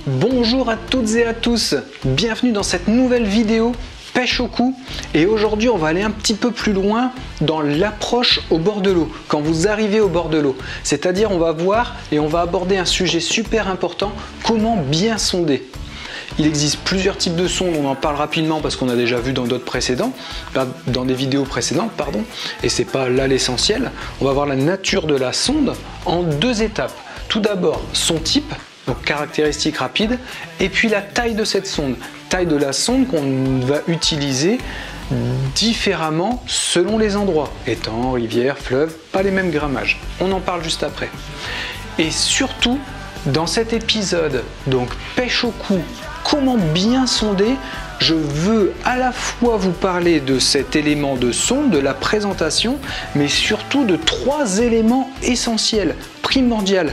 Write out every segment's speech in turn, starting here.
Bonjour à toutes et à tous, bienvenue dans cette nouvelle vidéo pêche au cou. Et aujourd'hui on va aller un petit peu plus loin dans l'approche au bord de l'eau, quand vous arrivez au bord de l'eau. C'est-à-dire on va voir et on va aborder un sujet super important, comment bien sonder. Il existe plusieurs types de sondes, on en parle rapidement parce qu'on a déjà vu dans des vidéos précédentes, et c'est pas là l'essentiel. On va voir la nature de la sonde en deux étapes. Tout d'abord son type, donc caractéristiques rapides, et puis la taille de cette sonde. Taille de la sonde qu'on va utiliser différemment selon les endroits. Étangs, rivières, fleuves, pas les mêmes grammages. On en parle juste après. Et surtout, dans cet épisode, donc pêche au cou, comment bien sonder, je veux à la fois vous parler de cet élément de sonde, de la présentation, mais surtout de trois éléments essentiels, primordiaux.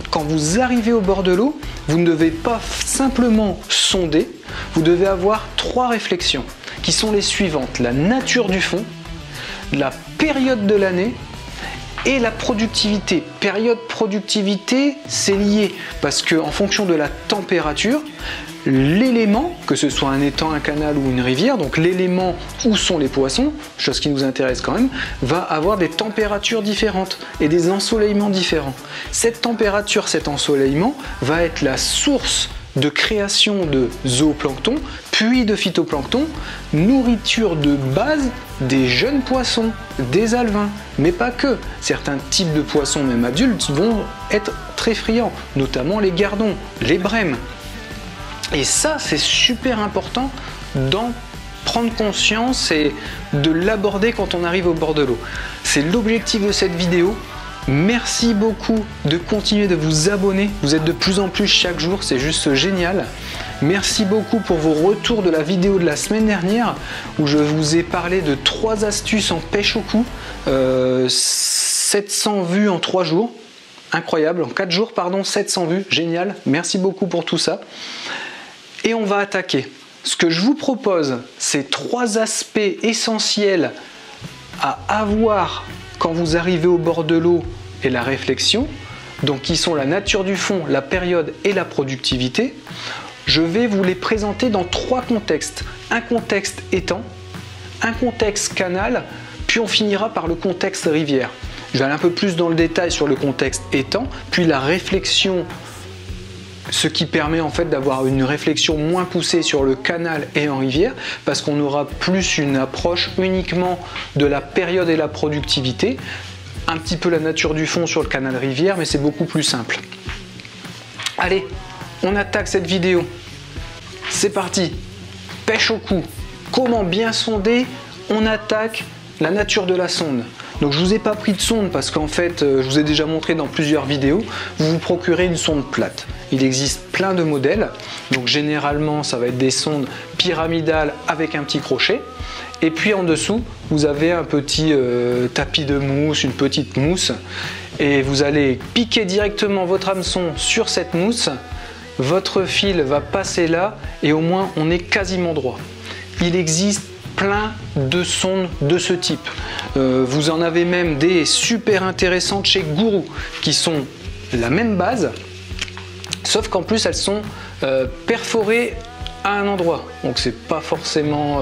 Quand vous arrivez au bord de l'eau, vous ne devez pas simplement sonder, vous devez avoir trois réflexions qui sont les suivantes: la nature du fond, la période de l'année et la productivité. Période productivité, c'est lié parce que en fonction de la température, l'élément, que ce soit un étang, un canal ou une rivière, donc l'élément où sont les poissons, chose qui nous intéresse quand même, va avoir des températures différentes et des ensoleillements différents. Cette température, cet ensoleillement va être la source de création de zooplancton, puis de phytoplancton, nourriture de base des jeunes poissons, des alevins, mais pas que. Certains types de poissons, même adultes, vont être très friands, notamment les gardons, les brèmes. Et ça, c'est super important d'en prendre conscience et de l'aborder quand on arrive au bord de l'eau. C'est l'objectif de cette vidéo. Merci beaucoup de continuer de vous abonner. Vous êtes de plus en plus chaque jour, c'est juste génial. Merci beaucoup pour vos retours de la vidéo de la semaine dernière où je vous ai parlé de 3 astuces en pêche au cou. 700 vues en 3 jours. Incroyable, en 4 jours, 700 vues, génial. Merci beaucoup pour tout ça. Et on va attaquer. Ce que je vous propose, c'est 3 aspects essentiels à avoir quand vous arrivez au bord de l'eau et la réflexion, donc qui sont la nature du fond, la période et la productivité. Je vais vous les présenter dans 3 contextes. Un contexte étang, un contexte canal, puis on finira par le contexte rivière. Je vais aller un peu plus dans le détail sur le contexte étang, puis la réflexion, ce qui permet en fait d'avoir une réflexion moins poussée sur le canal et en rivière, parce qu'on aura plus une approche uniquement de la période et la productivité, un petit peu la nature du fond sur le canal rivière, mais c'est beaucoup plus simple. Allez, on attaque cette vidéo. C'est parti. Pêche au cou. Comment bien sonder? On attaque la nature de la sonde. Donc je vous ai pas pris de sonde parce qu'en fait, je vous ai déjà montré dans plusieurs vidéos, vous vous procurez une sonde plate. Il existe plein de modèles, donc généralement ça va être des sondes pyramidales avec un petit crochet. Et puis en dessous, vous avez un petit tapis de mousse, une petite mousse. Et vous allez piquer directement votre hameçon sur cette mousse. Votre fil va passer là et au moins on est quasiment droit. Il existe plein de sondes de ce type. Vous en avez même des super intéressantes chez Gourou qui sont la même base, sauf qu'en plus elles sont perforées à un endroit. Donc c'est pas forcément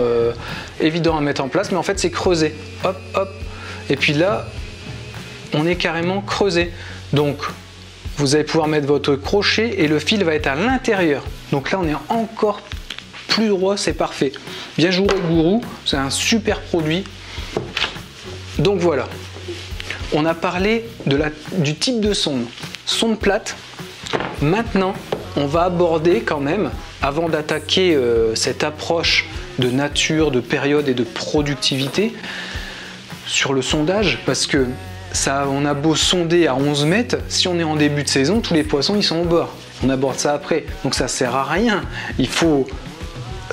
évident à mettre en place, mais en fait c'est creusé. Hop, hop. Et puis là, on est carrément creusé. Donc vous allez pouvoir mettre votre crochet et le fil va être à l'intérieur. Donc là on est encore plus droit, c'est parfait. Bien joué Gourou, c'est un super produit. Donc voilà, on a parlé du type de sonde. Sonde plate. Maintenant, on va aborder quand même, avant d'attaquer cette approche de nature, de période et de productivité, sur le sondage, parce que ça, on a beau sonder à 11 mètres, si on est en début de saison, tous les poissons ils sont au bord. On aborde ça après, donc ça sert à rien. Il faut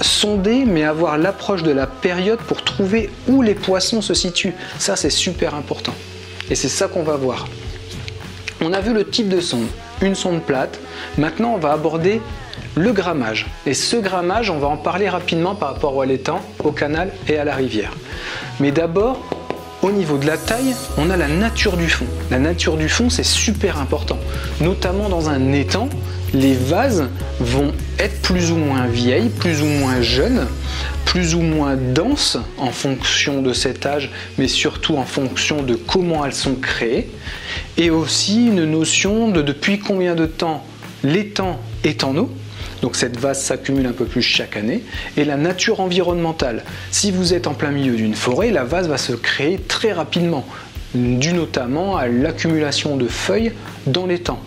sonder mais avoir l'approche de la période pour trouver où les poissons se situent. Ça c'est super important et c'est ça qu'on va voir. On a vu le type de sonde, une sonde plate. Maintenant on va aborder le grammage et ce grammage on va en parler rapidement par rapport à l'étang, au canal et à la rivière. Mais d'abord Au niveau de la taille, on a la nature du fond. La nature du fond, c'est super important. Notamment dans un étang, les vases vont être plus ou moins vieilles, plus ou moins jeunes, plus ou moins denses en fonction de cet âge, mais surtout en fonction de comment elles sont créées, et aussi une notion de depuis combien de temps l'étang est en eau. Donc cette vase s'accumule un peu plus chaque année, et la nature environnementale. Si vous êtes en plein milieu d'une forêt, la vase va se créer très rapidement, dû notamment à l'accumulation de feuilles dans l'étang.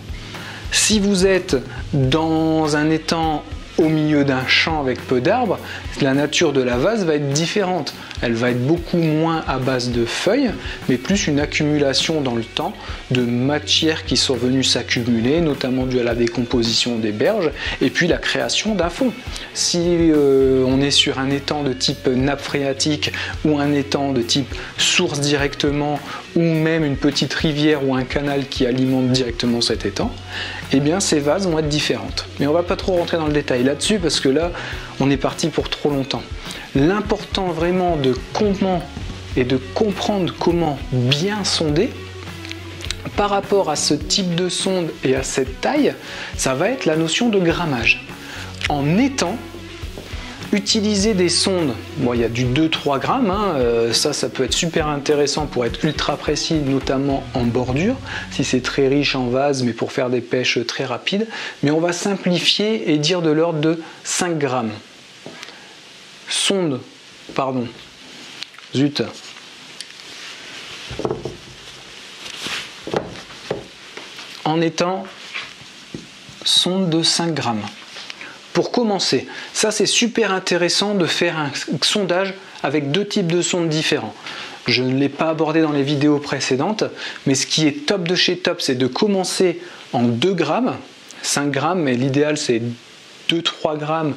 Si vous êtes dans un étang au milieu d'un champ avec peu d'arbres, la nature de la vase va être différente. Elle va être beaucoup moins à base de feuilles, mais plus une accumulation dans le temps de matières qui sont venues s'accumuler, notamment dû à la décomposition des berges, et puis la création d'un fond. Si on est sur un étang de type nappe phréatique, ou un étang de type source directement, ou même une petite rivière ou un canal qui alimente directement cet étang, eh bien ces vases vont être différentes. Mais on ne va pas trop rentrer dans le détail là-dessus, parce que là, on est parti pour trop longtemps. L'important vraiment de comment et de comprendre comment bien sonder par rapport à ce type de sonde et à cette taille, ça va être la notion de grammage. En étang, utiliser des sondes, bon, il y a du 2-3 grammes, hein, ça peut être super intéressant pour être ultra précis, notamment en bordure, si c'est très riche en vase, mais pour faire des pêches très rapides. Mais on va simplifier et dire de l'ordre de 5 grammes. Sonde, pardon, zut. En étang, sonde de 5 grammes. Pour commencer, ça c'est super intéressant de faire un sondage avec deux types de sondes différents. Je ne l'ai pas abordé dans les vidéos précédentes, mais ce qui est top de chez top, c'est de commencer en 2 grammes, 5 grammes, mais l'idéal c'est 2-3 grammes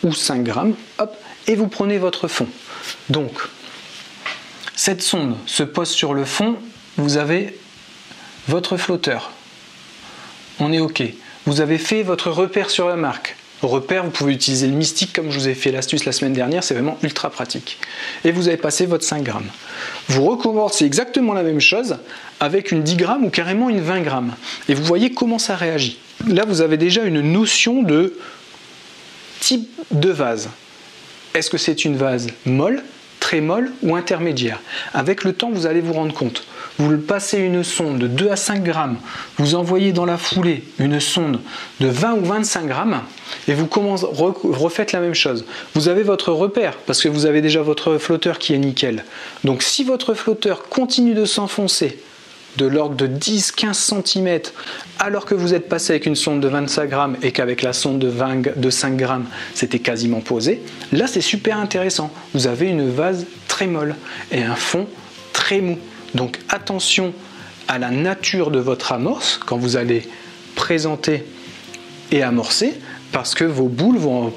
ou 5 grammes, hop, et vous prenez votre fond. Donc, cette sonde se pose sur le fond, vous avez votre flotteur. On est OK. Vous avez fait votre repère sur la marque. Repère, vous pouvez utiliser le mystique comme je vous ai fait l'astuce la semaine dernière, c'est vraiment ultra pratique. Et vous avez passé votre 5 grammes. Vous recommencez exactement la même chose avec une 10 grammes ou carrément une 20 grammes. Et vous voyez comment ça réagit. Là, vous avez déjà une notion de type de vase. Est-ce que c'est une vase molle, très molle ou intermédiaire? Avec le temps, vous allez vous rendre compte. Vous passez une sonde de 2 à 5 grammes, vous envoyez dans la foulée une sonde de 20 ou 25 grammes et vous refaites la même chose. Vous avez votre repère parce que vous avez déjà votre flotteur qui est nickel. Donc si votre flotteur continue de s'enfoncer de l'ordre de 10-15 cm alors que vous êtes passé avec une sonde de 25 grammes et qu'avec la sonde de 5 grammes c'était quasiment posé, là c'est super intéressant. Vous avez une vase très molle et un fond très mou. Donc attention à la nature de votre amorce quand vous allez présenter et amorcer parce que vos boules vont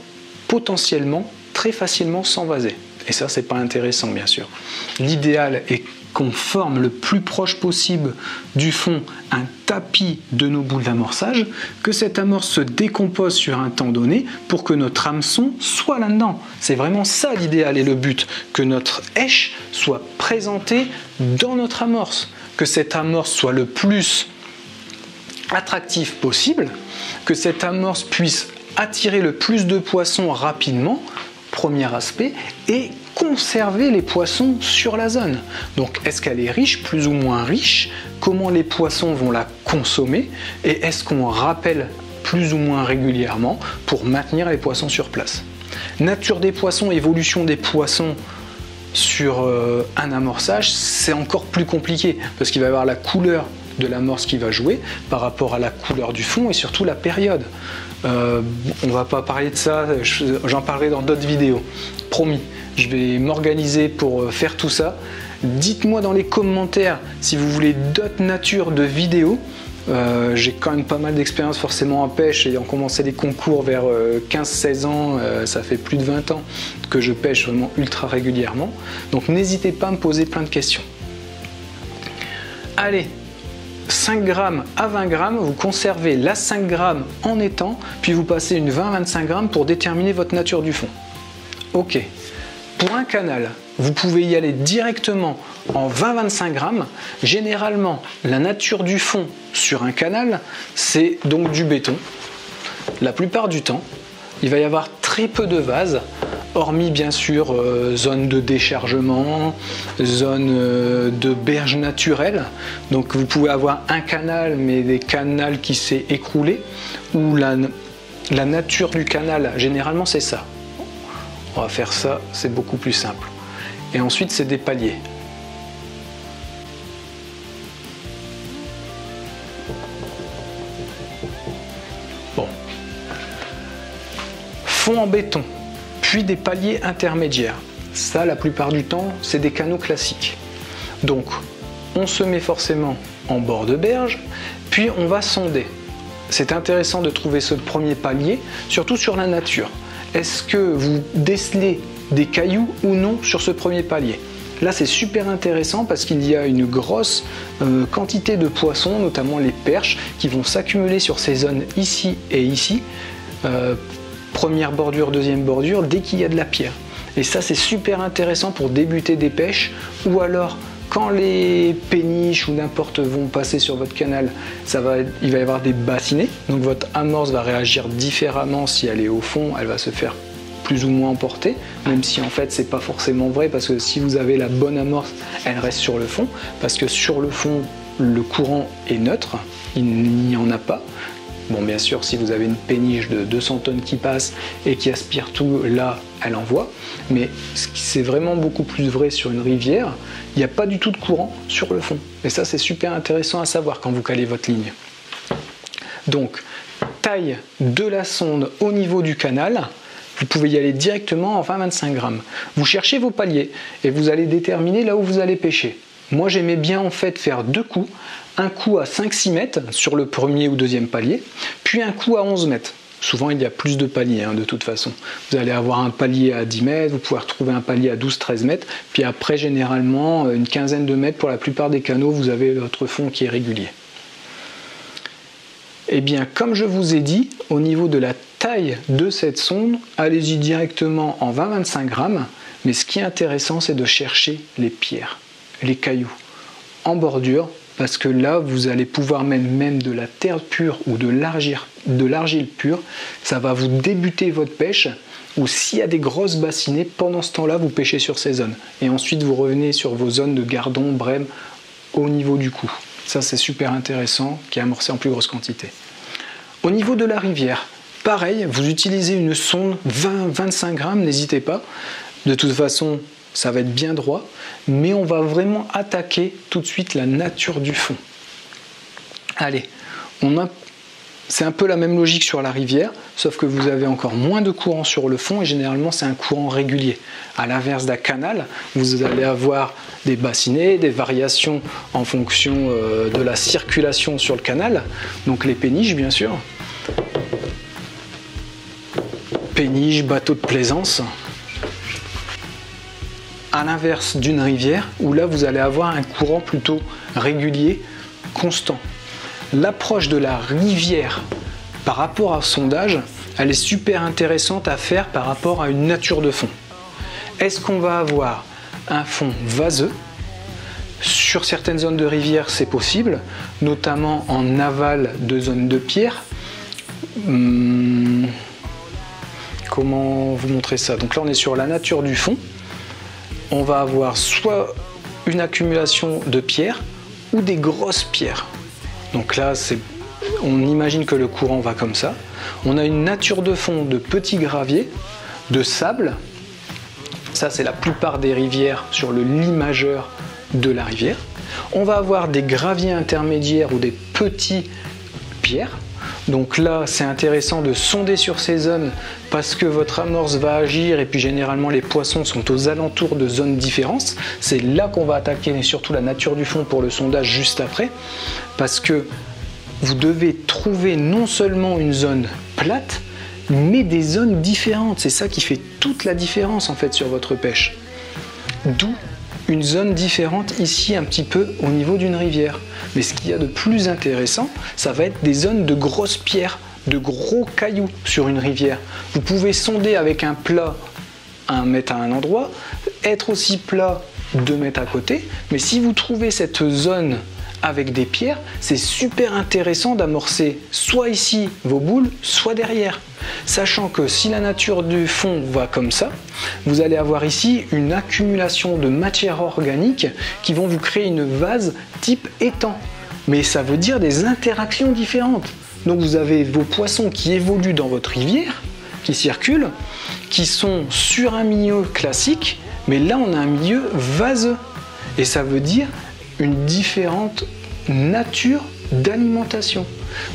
potentiellement très facilement s'envaser. Et ça, c'est pas intéressant bien sûr. L'idéal est qu'on forme le plus proche possible du fond un tapis de nos boules d'amorçage, que cette amorce se décompose sur un temps donné pour que notre hameçon soit là-dedans. C'est vraiment ça l'idéal et le but, que notre èche soit présentée dans notre amorce, que cette amorce soit le plus attractive possible, que cette amorce puisse attirer le plus de poissons rapidement, premier aspect, et conserver les poissons sur la zone. Donc est-ce qu'elle est riche, plus ou moins riche? Comment les poissons vont la consommer? Et est-ce qu'on rappelle plus ou moins régulièrement pour maintenir les poissons sur place? Nature des poissons, évolution des poissons sur un amorçage, c'est encore plus compliqué parce qu'il va y avoir la couleur de l'amorce qui va jouer par rapport à la couleur du fond et surtout la période. On va pas parler de ça, j'en parlerai dans d'autres vidéos, promis. Je vais m'organiser pour faire tout ça. Dites-moi dans les commentaires si vous voulez d'autres natures de vidéos. J'ai quand même pas mal d'expérience forcément en pêche, ayant commencé les concours vers 15-16 ans, ça fait plus de 20 ans que je pêche vraiment ultra régulièrement. Donc n'hésitez pas à me poser plein de questions. Allez, 5 grammes à 20 grammes, vous conservez la 5 grammes en étang, puis vous passez une 20-25 grammes pour déterminer votre nature du fond. Ok. Pour un canal, vous pouvez y aller directement en 20-25 grammes. Généralement, la nature du fond sur un canal, c'est donc du béton. la plupart du temps, il va y avoir très peu de vases, hormis bien sûr zone de déchargement, zone de berge naturelle. Donc vous pouvez avoir un canal, mais des canals qui s'est écroulé, ou la nature du canal, généralement c'est ça. On va faire ça, c'est beaucoup plus simple. Et ensuite c'est des paliers. Bon. Fond en béton, puis des paliers intermédiaires. Ça, la plupart du temps, c'est des canaux classiques. Donc, on se met forcément en bord de berge, puis on va sonder. C'est intéressant de trouver ce premier palier, surtout sur la nature. Est-ce que vous décelez des cailloux ou non sur ce premier palier? Là, c'est super intéressant parce qu'il y a une grosse quantité de poissons, notamment les perches, qui vont s'accumuler sur ces zones ici et ici. Première bordure, deuxième bordure, dès qu'il y a de la pierre. Et ça, c'est super intéressant pour débuter des pêches, ou alors quand les péniches ou n'importe vont passer sur votre canal, il va y avoir des bassinets, donc votre amorce va réagir différemment. Si elle est au fond, elle va se faire plus ou moins emporter, même si en fait c'est pas forcément vrai, parce que si vous avez la bonne amorce, elle reste sur le fond, parce que sur le fond, le courant est neutre, il n'y en a pas. Bon, bien sûr, si vous avez une péniche de 200 tonnes qui passe et qui aspire tout, là, elle envoie. Mais c'est vraiment beaucoup plus vrai sur une rivière. Il n'y a pas du tout de courant sur le fond. Et ça, c'est super intéressant à savoir quand vous calez votre ligne. Donc, taille de la sonde au niveau du canal. Vous pouvez y aller directement en 20-25 grammes. Vous cherchez vos paliers et vous allez déterminer là où vous allez pêcher. Moi, j'aimais bien en fait faire deux coups. Un coup à 5-6 mètres sur le premier ou deuxième palier, puis un coup à 11 mètres. Souvent, il y a plus de paliers de toute façon. Vous allez avoir un palier à 10 mètres, vous pouvez retrouver un palier à 12-13 mètres, puis après, généralement, une quinzaine de mètres pour la plupart des canaux, vous avez votre fond qui est régulier. Et bien, comme je vous ai dit, au niveau de la taille de cette sonde, allez-y directement en 20-25 grammes, mais ce qui est intéressant, c'est de chercher les pierres, les cailloux, en bordure, parce que là, vous allez pouvoir mettre même de la terre pure ou de l'argile pure. Ça va vous débuter votre pêche, ou s'il y a des grosses bassinets, pendant ce temps-là, vous pêchez sur ces zones. Et ensuite, vous revenez sur vos zones de gardon, brème, au niveau du cou. Ça, c'est super intéressant, qui est amorcé en plus grosse quantité. Au niveau de la rivière, pareil, vous utilisez une sonde 20-25 grammes, n'hésitez pas. De toute façon, ça va être bien droit, mais on va vraiment attaquer tout de suite la nature du fond. Allez, c'est un peu la même logique sur la rivière, sauf que vous avez encore moins de courant sur le fond et généralement c'est un courant régulier. À l'inverse d'un canal, vous allez avoir des bassinets, des variations en fonction de la circulation sur le canal, donc les péniches bien sûr. Péniches, bateaux de plaisance. À l'inverse d'une rivière, où là vous allez avoir un courant plutôt régulier, constant. L'approche de la rivière par rapport au sondage, elle est super intéressante à faire par rapport à une nature de fond. Est-ce qu'on va avoir un fond vaseux? Sur certaines zones de rivière, c'est possible, notamment en aval de zones de pierre. Comment vous montrer ça? Donc là, on est sur la nature du fond. On va avoir soit une accumulation de pierres ou des grosses pierres. Donc là, on imagine que le courant va comme ça. On a une nature de fond de petits graviers, de sable. Ça, c'est la plupart des rivières sur le lit majeur de la rivière. On va avoir des graviers intermédiaires ou des petits pierres. Donc là, c'est intéressant de sonder sur ces zones parce que votre amorce va agir et puis généralement les poissons sont aux alentours de zones différentes. C'est là qu'on va attaquer et surtout la nature du fond pour le sondage juste après, parce que vous devez trouver non seulement une zone plate, mais des zones différentes. C'est ça qui fait toute la différence en fait sur votre pêche. D'où une zone différente ici un petit peu au niveau d'une rivière. Mais ce qu'il y a de plus intéressant, ça va être des zones de grosses pierres, de gros cailloux sur une rivière. Vous pouvez sonder avec un plat 1 mètre à un endroit, être aussi plat 2 mètres à côté, mais si vous trouvez cette zone avec des pierres, c'est super intéressant d'amorcer soit ici vos boules, soit derrière. Sachant que si la nature du fond va comme ça, vous allez avoir ici une accumulation de matières organiques qui vont vous créer une vase type étang. Mais ça veut dire des interactions différentes. Donc vous avez vos poissons qui évoluent dans votre rivière, qui circulent, qui sont sur un milieu classique, mais là on a un milieu vaseux. Et ça veut dire une différente nature d'alimentation.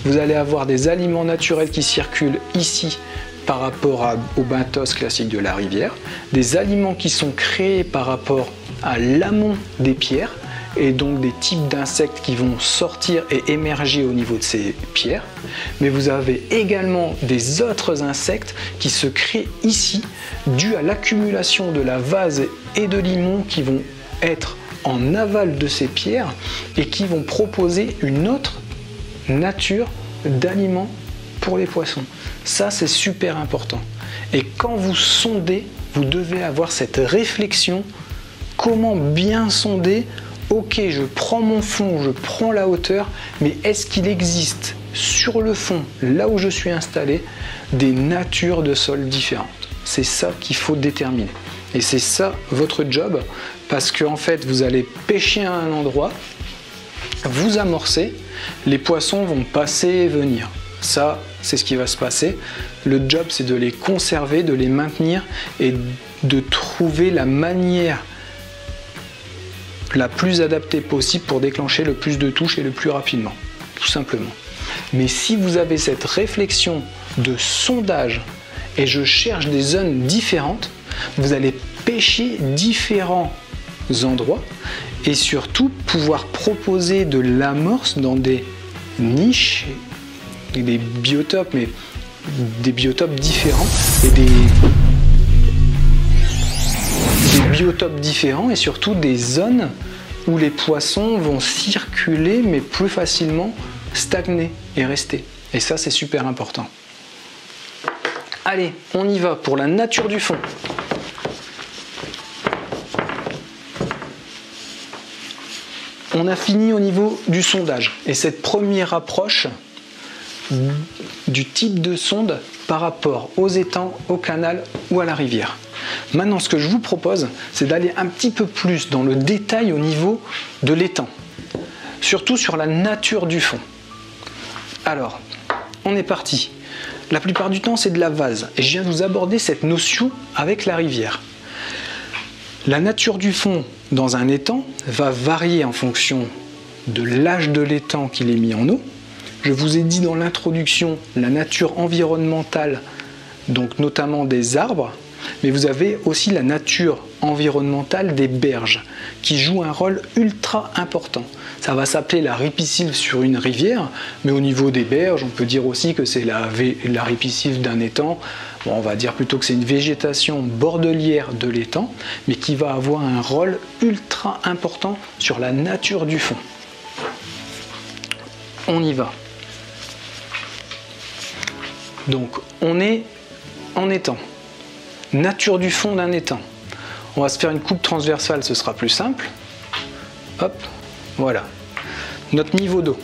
Vous allez avoir des aliments naturels qui circulent ici par rapport au benthos classique de la rivière, des aliments qui sont créés par rapport à l'amont des pierres, et donc des types d'insectes qui vont sortir et émerger au niveau de ces pierres. Mais vous avez également des autres insectes qui se créent ici, dû à l'accumulation de la vase et de limon qui vont être en aval de ces pierres et qui vont proposer une autre nature d'aliments pour les poissons. Ça, c'est super important. Et quand vous sondez, vous devez avoir cette réflexion. Comment bien sonder? Ok, je prends mon fond, je prends la hauteur, mais est-ce qu'il existe sur le fond, là où je suis installé, des natures de sol différentes? C'est ça qu'il faut déterminer. Et c'est ça votre job, parce qu'en fait, vous allez pêcher à un endroit, vous amorcez, les poissons vont passer et venir. Ça, c'est ce qui va se passer. Le job, c'est de les conserver, de les maintenir et de trouver la manière la plus adaptée possible pour déclencher le plus de touches et le plus rapidement, tout simplement. Mais si vous avez cette réflexion de sondage et je cherche des zones différentes, vous allez pêcher différents endroits et surtout pouvoir proposer de l'amorce dans des niches, des biotopes, mais des biotopes différents et des biotopes différents et surtout des zones où les poissons vont circuler mais plus facilement stagner et rester. Et ça, c'est super important. Allez, on y va pour la nature du fond. On a fini au niveau du sondage et cette première approche du type de sonde par rapport aux étangs, au canal ou à la rivière. Maintenant, ce que je vous propose, c'est d'aller un petit peu plus dans le détail au niveau de l'étang, surtout sur la nature du fond. Alors, on est parti. La plupart du temps, c'est de la vase et je viens de vous aborder cette notion avec la rivière. La nature du fond dans un étang va varier en fonction de l'âge de l'étang qu'il est mis en eau. Je vous ai dit dans l'introduction la nature environnementale, donc notamment des arbres, mais vous avez aussi la nature environnementale des berges qui joue un rôle ultra important. Ça va s'appeler la ripisylve sur une rivière, mais au niveau des berges, on peut dire aussi que c'est la ripisylve d'un étang. Bon, on va dire plutôt que c'est une végétation bordelière de l'étang, mais qui va avoir un rôle ultra important sur la nature du fond. On y va. Donc, on est en étang. Nature du fond d'un étang. On va se faire une coupe transversale, ce sera plus simple. Hop, voilà. Notre niveau d'eau.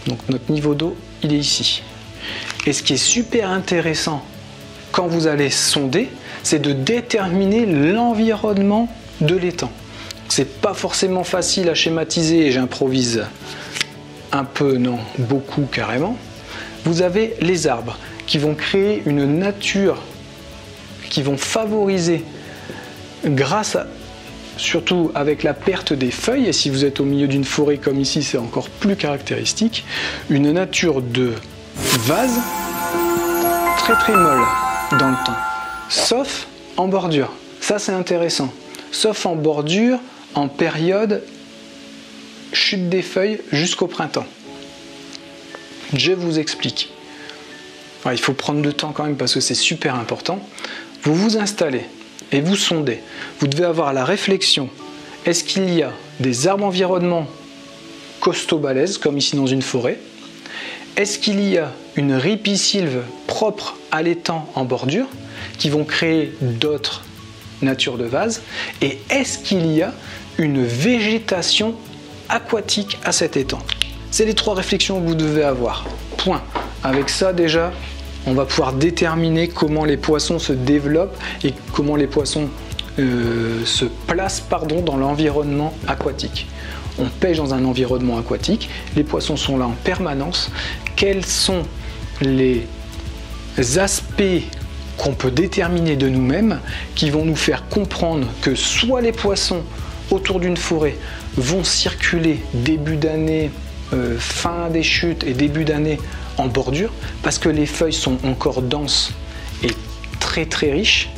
Donc notre niveau d'eau, il est ici. Et ce qui est super intéressant quand vous allez sonder, c'est de déterminer l'environnement de l'étang. C'est pas forcément facile à schématiser et j'improvise un peu, non, beaucoup carrément. Vous avez les arbres qui vont créer une nature, qui vont favoriser, grâce à, surtout avec la perte des feuilles, et si vous êtes au milieu d'une forêt comme ici, c'est encore plus caractéristique, une nature de vase très très molle dans le temps, sauf en bordure. Ça, c'est intéressant. Sauf en bordure, en période chute des feuilles jusqu'au printemps. Je vous explique. Il faut prendre le temps quand même parce que c'est super important. Vous vous installez et vous sondez. Vous devez avoir la réflexion. Est-ce qu'il y a des arbres environnement costauds balèzes, comme ici dans une forêt? Est-ce qu'il y a une ripisylve propre à l'étang en bordure qui vont créer d'autres natures de vase? Et est-ce qu'il y a une végétation aquatique à cet étang. C'est les 3 réflexions que vous devez avoir. Point. Avec ça déjà, on va pouvoir déterminer comment les poissons se développent et comment les poissons se placent dans l'environnement aquatique. On pêche dans un environnement aquatique, les poissons sont là en permanence. Quels sont les aspects qu'on peut déterminer de nous-mêmes qui vont nous faire comprendre que soit les poissons autour d'une forêt vont circuler début d'année, fin des chutes et début d'année en bordure parce que les feuilles sont encore denses et très très riches.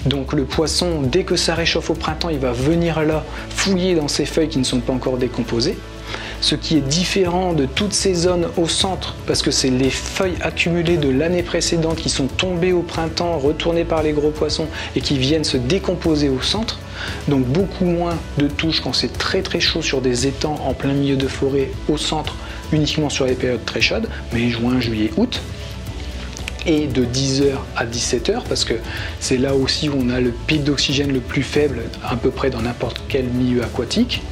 Donc le poisson, dès que ça réchauffe au printemps, il va venir là fouiller dans ces feuilles qui ne sont pas encore décomposées. Ce qui est différent de toutes ces zones au centre, parce que c'est les feuilles accumulées de l'année précédente qui sont tombées au printemps, retournées par les gros poissons et qui viennent se décomposer au centre. Donc beaucoup moins de touches quand c'est très très chaud sur des étangs en plein milieu de forêt au centre, uniquement sur les périodes très chaudes, mai, juin, juillet, août. Et de 10h à 17h, parce que c'est là aussi où on a le pic d'oxygène le plus faible, à peu près dans n'importe quel milieu aquatique.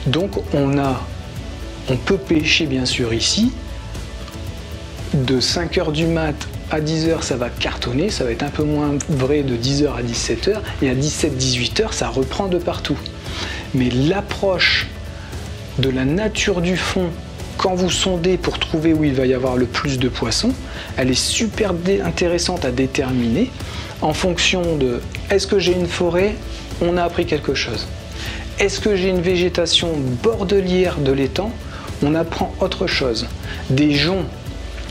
Donc on peut pêcher bien sûr ici, de 5h du mat à 10h ça va cartonner, ça va être un peu moins vrai de 10h à 17h, et à 17-18h ça reprend de partout. Mais l'approche de la nature du fond, quand vous sondez pour trouver où il va y avoir le plus de poissons, elle est super intéressante à déterminer en fonction de est-ce que j'ai une forêt, on a appris quelque chose. Est-ce que j'ai une végétation bordelière de l'étang, on apprend autre chose. Des joncs,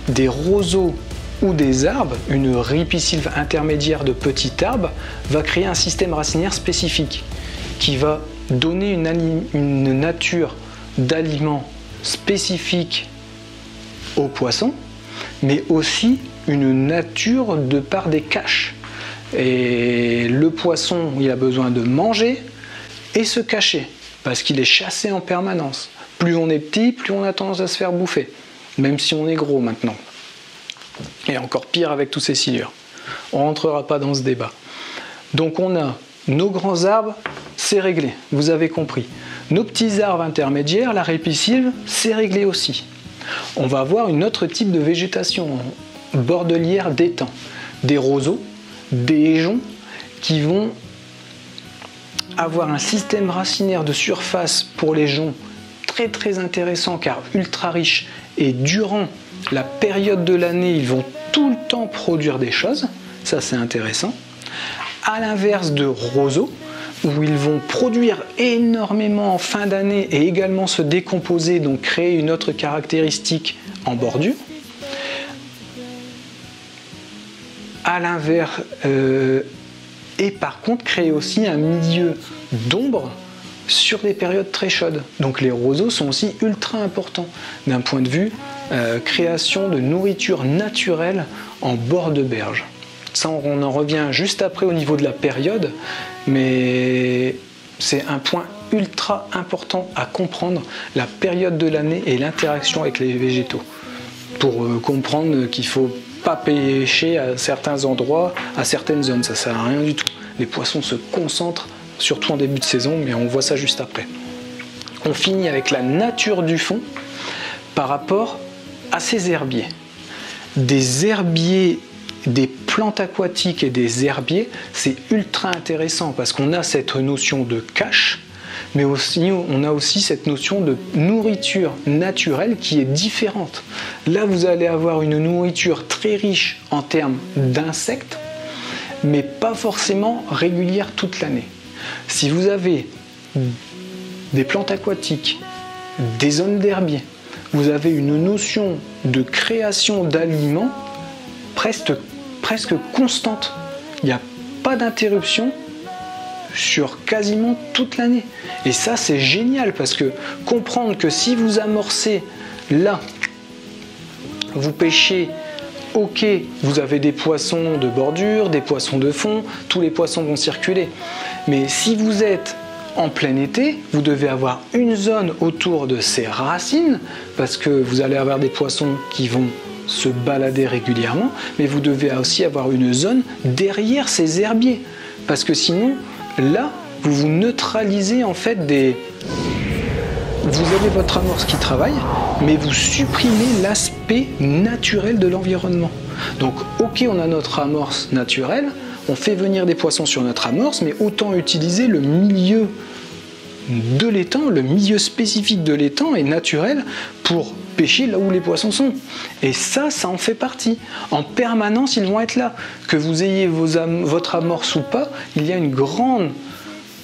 des roseaux ou des arbres, une ripisylve intermédiaire de petits arbres, va créer un système racinaire spécifique qui va donner une nature d'aliments spécifique aux poissons, mais aussi une nature de par des caches. Et le poisson, il a besoin de manger et se cacher, parce qu'il est chassé en permanence. Plus on est petit, plus on a tendance à se faire bouffer, même si on est gros maintenant. Et encore pire avec tous ces silures. On ne rentrera pas dans ce débat. Donc on a nos grands arbres, c'est réglé, vous avez compris. Nos petits arbres intermédiaires, la ripisylve, c'est réglé aussi. On va avoir un autre type de végétation bordelière d'étangs. Des roseaux, des joncs qui vont avoir un système racinaire de surface pour les joncs très très intéressant car ultra riche, et durant la période de l'année ils vont tout le temps produire des choses, ça c'est intéressant. À l'inverse de roseaux, où ils vont produire énormément en fin d'année et également se décomposer, donc créer une autre caractéristique en bordure. À l'inverse, et par contre créer aussi un milieu d'ombre sur des périodes très chaudes. Donc les roseaux sont aussi ultra importants d'un point de vue création de nourriture naturelle en bord de berge. Ça, on en revient juste après au niveau de la période, mais c'est un point ultra important à comprendre, la période de l'année et l'interaction avec les végétaux, pour comprendre qu'il ne faut pas pêcher à certains endroits, à certaines zones, ça ne sert à rien du tout. Les poissons se concentrent, surtout en début de saison, mais on voit ça juste après. On finit avec la nature du fond par rapport à ces herbiers. Des herbiers, des plantes aquatiques et des herbiers, c'est ultra intéressant parce qu'on a cette notion de cache, mais aussi, on a aussi cette notion de nourriture naturelle qui est différente. Là, vous allez avoir une nourriture très riche en termes d'insectes, mais pas forcément régulière toute l'année. Si vous avez des plantes aquatiques, des zones d'herbiers, vous avez une notion de création d'aliments presque constante. Il n'y a pas d'interruption sur quasiment toute l'année. Et ça, c'est génial parce que comprendre que si vous amorcez là, vous pêchez, ok, vous avez des poissons de bordure, des poissons de fond, tous les poissons vont circuler. Mais si vous êtes en plein été, vous devez avoir une zone autour de ces racines parce que vous allez avoir des poissons qui vont se balader régulièrement, mais vous devez aussi avoir une zone derrière ces herbiers parce que sinon, là, vous neutralisez en fait vous avez votre amorce qui travaille, mais vous supprimez l'aspect naturel de l'environnement. Donc, ok, on a notre amorce naturelle, on fait venir des poissons sur notre amorce, mais autant utiliser le milieu de l'étang, le milieu spécifique de l'étang est naturel pour pêcher là où les poissons sont. Et ça en fait partie. En permanence, ils vont être là. Que vous ayez votre amorce ou pas, il y a une grande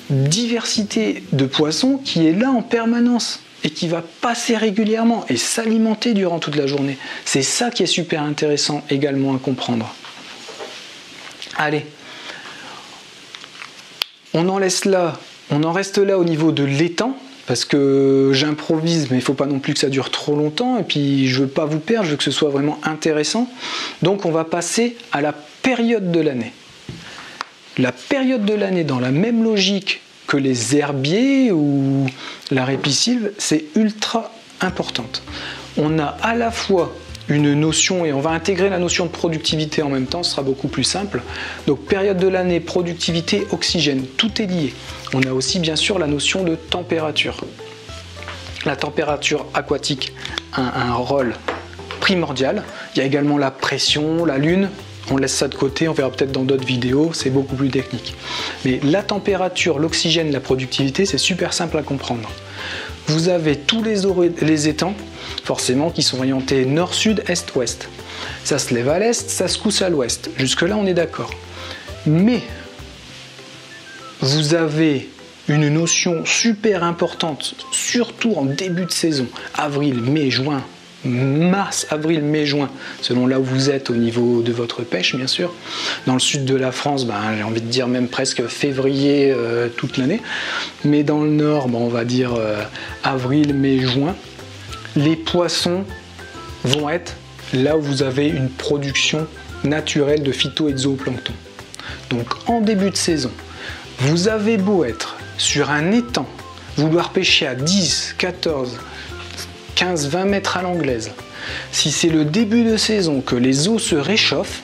diversité de poissons qui est là en permanence et qui va passer régulièrement et s'alimenter durant toute la journée. C'est ça qui est super intéressant également à comprendre. Allez, on en reste là au niveau de l'étang, parce que j'improvise, mais il ne faut pas non plus que ça dure trop longtemps, et puis je ne veux pas vous perdre, je veux que ce soit vraiment intéressant. Donc on va passer à la période de l'année. La période de l'année, dans la même logique que les herbiers ou la répisylve, c'est ultra importante. On a à la fois une notion, et on va intégrer la notion de productivité en même temps, ce sera beaucoup plus simple. Donc période de l'année, productivité, oxygène, tout est lié. On a aussi bien sûr la notion de température. La température aquatique a un rôle primordial. Il y a également la pression, la lune. On laisse ça de côté, on verra peut-être dans d'autres vidéos, c'est beaucoup plus technique. Mais la température, l'oxygène, la productivité, c'est super simple à comprendre. Vous avez tous les étangs, forcément, qui sont orientés nord-sud, est-ouest. Ça se lève à l'est, ça se couche à l'ouest. Jusque-là, on est d'accord. Mais vous avez une notion super importante, surtout en début de saison, avril, mai, juin, mars, avril, mai, juin, selon là où vous êtes au niveau de votre pêche, bien sûr. Dans le sud de la France, j'ai envie de dire même presque février toute l'année. Mais dans le nord, on va dire avril, mai, juin. Les poissons vont être là où vous avez une production naturelle de phyto et de zooplancton. Donc en début de saison, vous avez beau être sur un étang, vouloir pêcher à 10, 14, 15, 20 mètres à l'anglaise. Si c'est le début de saison que les eaux se réchauffent,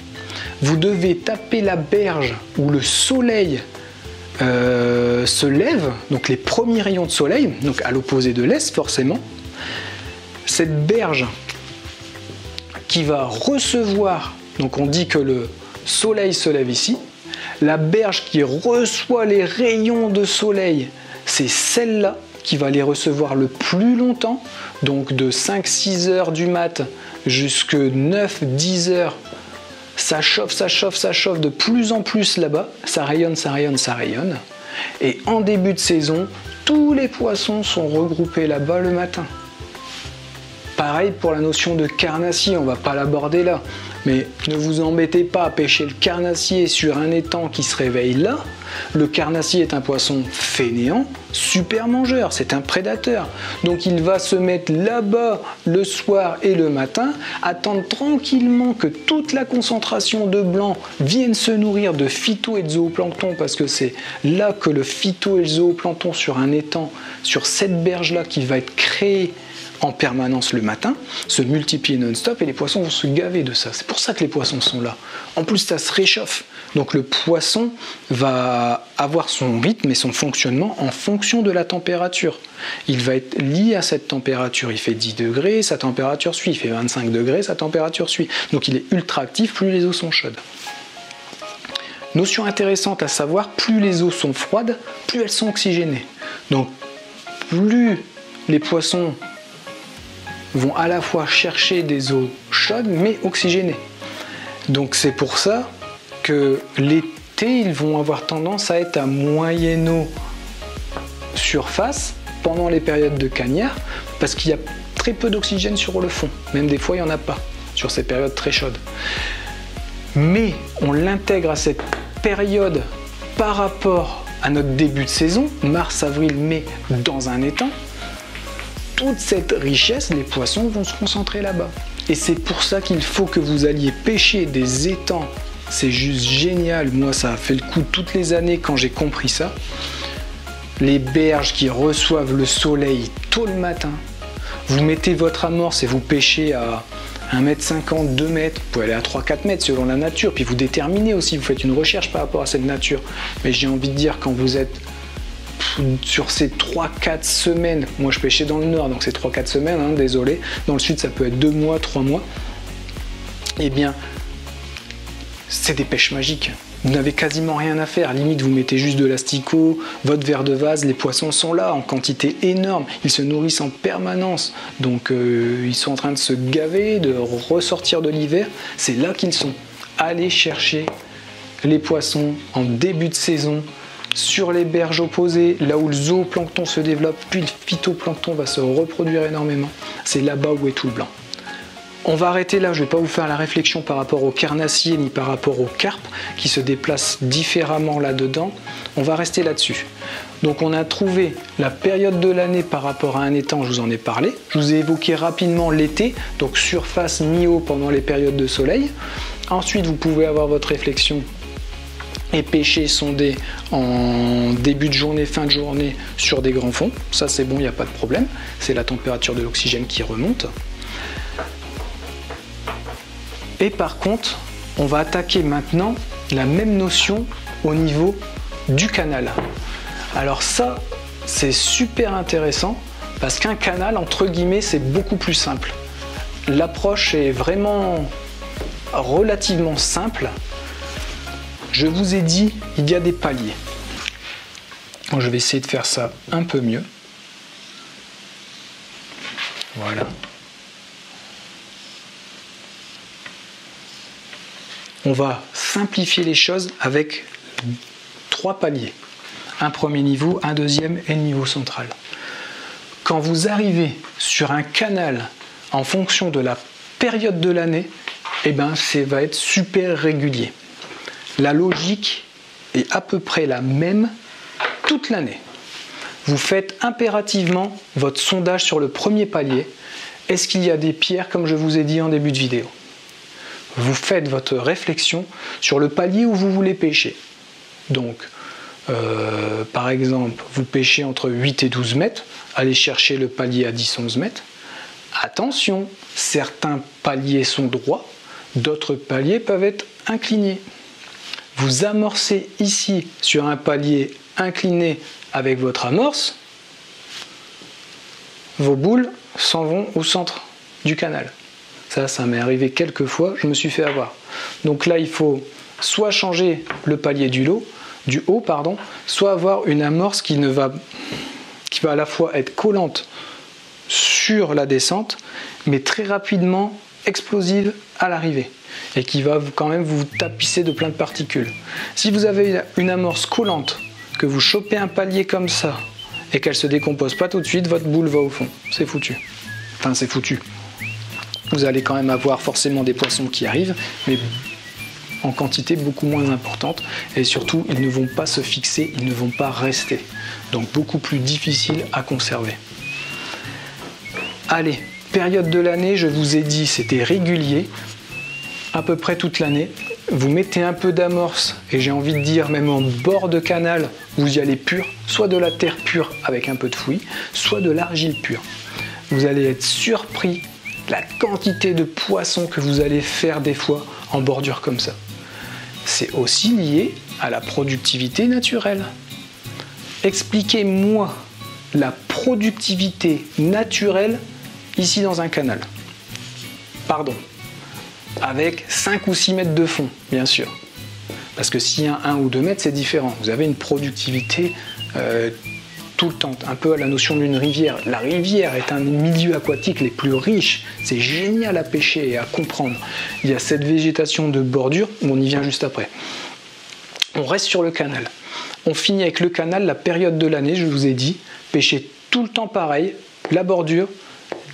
vous devez taper la berge où le soleil se lève, donc les premiers rayons de soleil, donc à l'opposé de l'est forcément. Cette berge qui va recevoir, donc on dit que le soleil se lève ici, la berge qui reçoit les rayons de soleil, c'est celle-là qui va les recevoir le plus longtemps, donc de 5-6 heures du mat jusqu'à 9-10 heures, ça chauffe de plus en plus là-bas, ça rayonne, ça rayonne, ça rayonne. Et en début de saison, tous les poissons sont regroupés là-bas le matin. Pareil pour la notion de carnassier, on ne va pas l'aborder là, mais ne vous embêtez pas à pêcher le carnassier sur un étang qui se réveille là. Le carnassier est un poisson fainéant, super mangeur, c'est un prédateur. Donc il va se mettre là-bas le soir et le matin, attendre tranquillement que toute la concentration de blanc vienne se nourrir de phyto et de zooplancton, parce que c'est là que le phyto et le zooplancton sur un étang, sur cette berge-là qui va être créée en permanence le matin, se multiplier non-stop et les poissons vont se gaver de ça. C'est pour ça que les poissons sont là. En plus, ça se réchauffe. Donc le poisson va avoir son rythme et son fonctionnement en fonction de la température. Il va être lié à cette température. Il fait 10 degrés, sa température suit. Il fait 25 degrés, sa température suit. Donc il est ultra actif, plus les eaux sont chaudes. Notion intéressante à savoir, plus les eaux sont froides, plus elles sont oxygénées. Donc plus les poissons vont à la fois chercher des eaux chaudes mais oxygénées. Donc c'est pour ça que l'été, ils vont avoir tendance à être à moyenne eau surface pendant les périodes de cagnard, parce qu'il y a très peu d'oxygène sur le fond. Même des fois, il n'y en a pas sur ces périodes très chaudes. Mais on l'intègre à cette période par rapport à notre début de saison, mars, avril, mai, dans un étang. Toute cette richesse, les poissons vont se concentrer là-bas. Et c'est pour ça qu'il faut que vous alliez pêcher des étangs. C'est juste génial. Moi, ça a fait le coup toutes les années quand j'ai compris ça. Les berges qui reçoivent le soleil tôt le matin. Vous mettez votre amorce et vous pêchez à 1,50 m, 2 m. Vous pouvez aller à 3-4 mètres selon la nature. Puis vous déterminez aussi, vous faites une recherche par rapport à cette nature. Mais j'ai envie de dire, quand vous êtes sur ces 3-4 semaines, moi je pêchais dans le nord, donc c'est 3-4 semaines, hein, désolé, dans le sud ça peut être 2 mois, 3 mois, eh bien c'est des pêches magiques. Vous n'avez quasiment rien à faire, limite vous mettez juste de l'asticot, votre verre de vase, les poissons sont là en quantité énorme, ils se nourrissent en permanence, donc ils sont en train de se gaver, de ressortir de l'hiver, c'est là qu'ils sont. Allez chercher les poissons en début de saison, sur les berges opposées, là où le zooplancton se développe, puis le phytoplancton va se reproduire énormément, c'est là-bas où est tout le blanc. On va arrêter là, je ne vais pas vous faire la réflexion par rapport aux carnassiers ni par rapport aux carpes qui se déplacent différemment là-dedans. On va rester là-dessus. Donc on a trouvé la période de l'année par rapport à un étang, je vous en ai parlé. Je vous ai évoqué rapidement l'été, donc surface mi-eau pendant les périodes de soleil. Ensuite vous pouvez avoir votre réflexion et pêcher, sonder en début de journée, fin de journée sur des grands fonds. Ça c'est bon, il n'y a pas de problème. C'est la température de l'oxygène qui remonte. Et par contre, on va attaquer maintenant la même notion au niveau du canal. Alors ça, c'est super intéressant parce qu'un canal, entre guillemets, c'est beaucoup plus simple. L'approche est vraiment relativement simple. Je vous ai dit, il y a des paliers. Je vais essayer de faire ça un peu mieux. Voilà. On va simplifier les choses avec 3 paliers. Un premier niveau, un deuxième et le niveau central. Quand vous arrivez sur un canal en fonction de la période de l'année, eh ben, ça va être super régulier. La logique est à peu près la même toute l'année. Vous faites impérativement votre sondage sur le premier palier. Est-ce qu'il y a des pierres comme je vous ai dit en début de vidéo? Vous faites votre réflexion sur le palier où vous voulez pêcher. Donc, par exemple, vous pêchez entre 8 et 12 mètres, allez chercher le palier à 10-11 mètres. Attention, certains paliers sont droits, d'autres paliers peuvent être inclinés. Vous amorcez ici sur un palier incliné avec votre amorce, vos boules s'en vont au centre du canal. Ça m'est arrivé quelques fois, je me suis fait avoir. Donc là, il faut soit changer le palier du haut, soit avoir une amorce qui va à la fois être collante sur la descente, mais très rapidement explosive à l'arrivée, et qui va quand même vous tapisser de plein de particules. Si vous avez une amorce collante, que vous chopez un palier comme ça, et qu'elle ne se décompose pas tout de suite, votre boule va au fond. C'est foutu. Enfin, c'est foutu. Vous allez quand même avoir forcément des poissons qui arrivent, mais en quantité beaucoup moins importante. Et surtout, ils ne vont pas se fixer, ils ne vont pas rester. Donc beaucoup plus difficile à conserver. Allez, période de l'année, je vous ai dit, c'était régulier, à peu près toute l'année. Vous mettez un peu d'amorce, et j'ai envie de dire même en bord de canal, vous y allez pur, soit de la terre pure avec un peu de fouillis, soit de l'argile pure. Vous allez être surpris la quantité de poissons que vous allez faire des fois en bordure comme ça. C'est aussi lié à la productivité naturelle. Expliquez-moi la productivité naturelle ici dans un canal. Pardon. Avec 5 ou 6 mètres de fond, bien sûr. Parce que s'il y a 1 ou 2 mètres, c'est différent. Vous avez une productivité tout le temps, un peu à la notion d'une rivière. La rivière est un milieu aquatique les plus riches. C'est génial à pêcher et à comprendre. Il y a cette végétation de bordure, on y vient juste après. On reste sur le canal. On finit avec le canal, la période de l'année, je vous ai dit, pêchez tout le temps pareil, la bordure,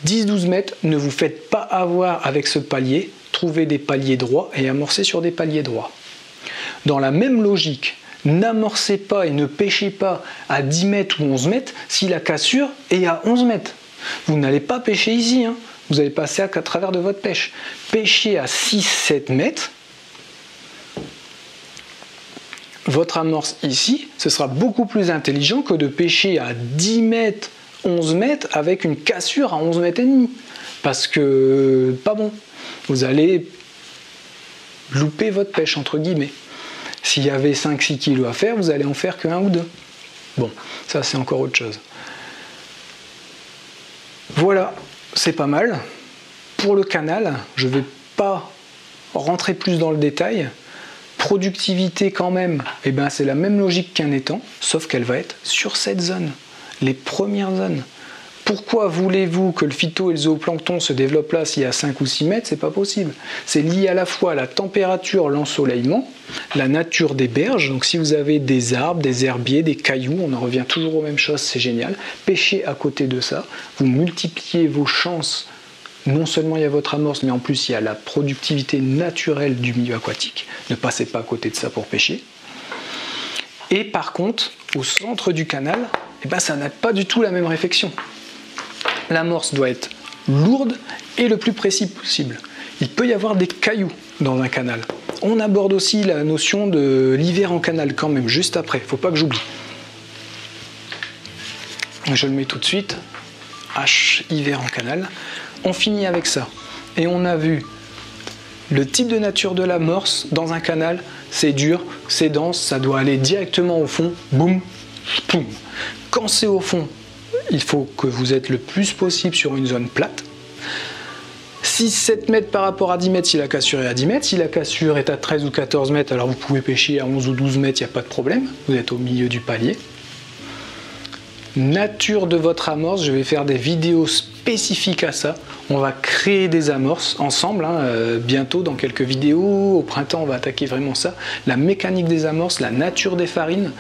10-12 mètres, ne vous faites pas avoir avec ce palier, trouvez des paliers droits et amorcez sur des paliers droits. Dans la même logique, n'amorcez pas et ne pêchez pas à 10 mètres ou 11 mètres si la cassure est à 11 mètres. Vous n'allez pas pêcher ici, hein. Vous allez passer à travers de votre pêche. Pêchez à 6-7 mètres. Votre amorce ici, ce sera beaucoup plus intelligent que de pêcher à 10 mètres, 11 mètres avec une cassure à 11 mètres et demi. Parce que, pas bon. Vous allez louper votre pêche, entre guillemets. S'il y avait 5-6 kilos à faire, vous allez en faire que 1 ou 2. Bon, ça c'est encore autre chose. Voilà, c'est pas mal. Pour le canal, je ne vais pas rentrer plus dans le détail. Productivité quand même, eh ben, c'est la même logique qu'un étang, sauf qu'elle va être sur cette zone, les premières zones. Pourquoi voulez-vous que le phyto et le zooplancton se développent là s'il y a 5 ou 6 mètres? C'est pas possible. C'est lié à la fois à la température, l'ensoleillement, la nature des berges. Donc si vous avez des arbres, des herbiers, des cailloux, on en revient toujours aux mêmes choses, c'est génial. Pêchez à côté de ça, vous multipliez vos chances. Non seulement il y a votre amorce, mais en plus il y a la productivité naturelle du milieu aquatique. Ne passez pas à côté de ça pour pêcher. Et par contre, au centre du canal, eh ben, ça n'a pas du tout la même réflexion. L'amorce doit être lourde et le plus précis possible. Il peut y avoir des cailloux dans un canal. On aborde aussi la notion de l'hiver en canal quand même, juste après. Il ne faut pas que j'oublie. Je le mets tout de suite. H, hiver en canal. On finit avec ça. Et on a vu le type de nature de l'amorce dans un canal. C'est dur, c'est dense, ça doit aller directement au fond. Boum, boum. Quand c'est au fond, il faut que vous êtes le plus possible sur une zone plate. 6-7 mètres par rapport à 10 mètres si la cassure est à 10 mètres. Si la cassure est à 13 ou 14 mètres, alors vous pouvez pêcher à 11 ou 12 mètres, il n'y a pas de problème. Vous êtes au milieu du palier. Nature de votre amorce, je vais faire des vidéos spécifiques à ça. On va créer des amorces ensemble, bientôt dans quelques vidéos. Au printemps, on va attaquer vraiment ça. La mécanique des amorces, la nature des farines,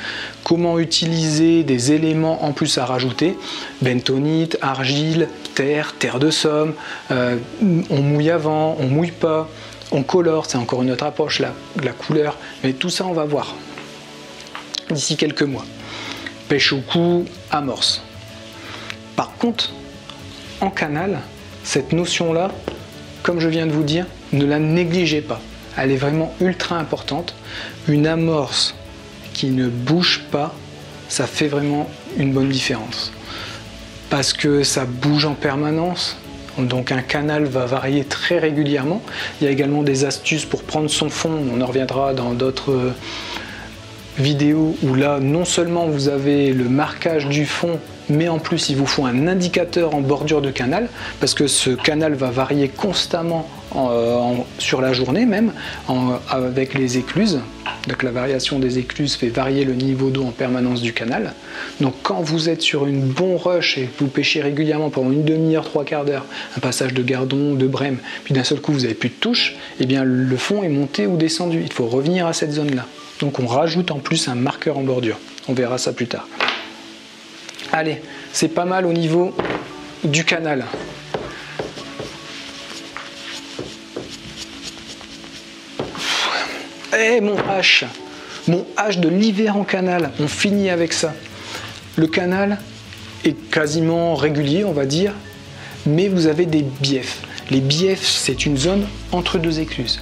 comment utiliser des éléments en plus à rajouter. Bentonite, argile, terre de somme. On mouille avant, on mouille pas. On colore, c'est encore une autre approche, la couleur. Mais tout ça, on va voir d'ici quelques mois. Pêche au cou, amorce. Par contre, en canal, cette notion-là, comme je viens de vous dire, ne la négligez pas. Elle est vraiment ultra importante. Une amorce qui ne bouge pas, ça fait vraiment une bonne différence. Parce que ça bouge en permanence. Donc un canal va varier très régulièrement. Il y a également des astuces pour prendre son fond. On en reviendra dans d'autres vidéo où là non seulement vous avez le marquage du fond, mais en plus il vous faut un indicateur en bordure de canal, parce que ce canal va varier constamment sur la journée même avec les écluses. Donc la variation des écluses fait varier le niveau d'eau en permanence du canal. Donc quand vous êtes sur une bonne rush et que vous pêchez régulièrement pendant une demi-heure, 3/4 d'heure, un passage de gardon, de brème, puis d'un seul coup vous n'avez plus de touche, eh bien le fond est monté ou descendu. Il faut revenir à cette zone-là. Donc on rajoute en plus un marqueur en bordure. On verra ça plus tard. Allez, c'est pas mal au niveau du canal. Eh mon H de l'hiver en canal, on finit avec ça. Le canal est quasiment régulier, on va dire, mais vous avez des biefs. Les biefs, c'est une zone entre deux écluses.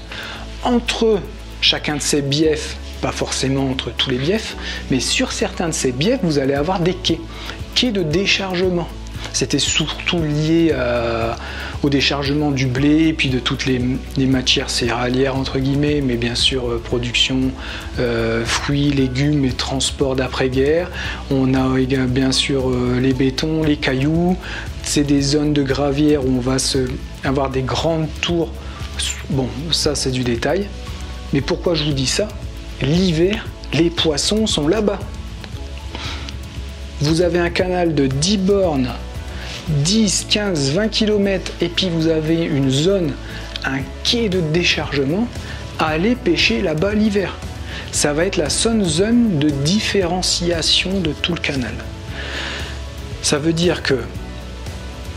Entre chacun de ces biefs, pas forcément entre tous les biefs, mais sur certains de ces biefs, vous allez avoir des quais de déchargement. C'était surtout lié au déchargement du blé et puis de toutes les matières céréalières entre guillemets, mais bien sûr production, fruits, légumes et transport d'après-guerre. On a bien sûr les bétons, les cailloux. C'est des zones de gravière où on va avoir des grandes tours. Bon, ça c'est du détail. Mais pourquoi je vous dis ça? L'hiver, les poissons sont là-bas. Vous avez un canal de 10 bornes, 10, 15, 20 km, et puis vous avez une zone, un quai de déchargement, à aller pêcher là-bas l'hiver. Ça va être la seule zone de différenciation de tout le canal. Ça veut dire que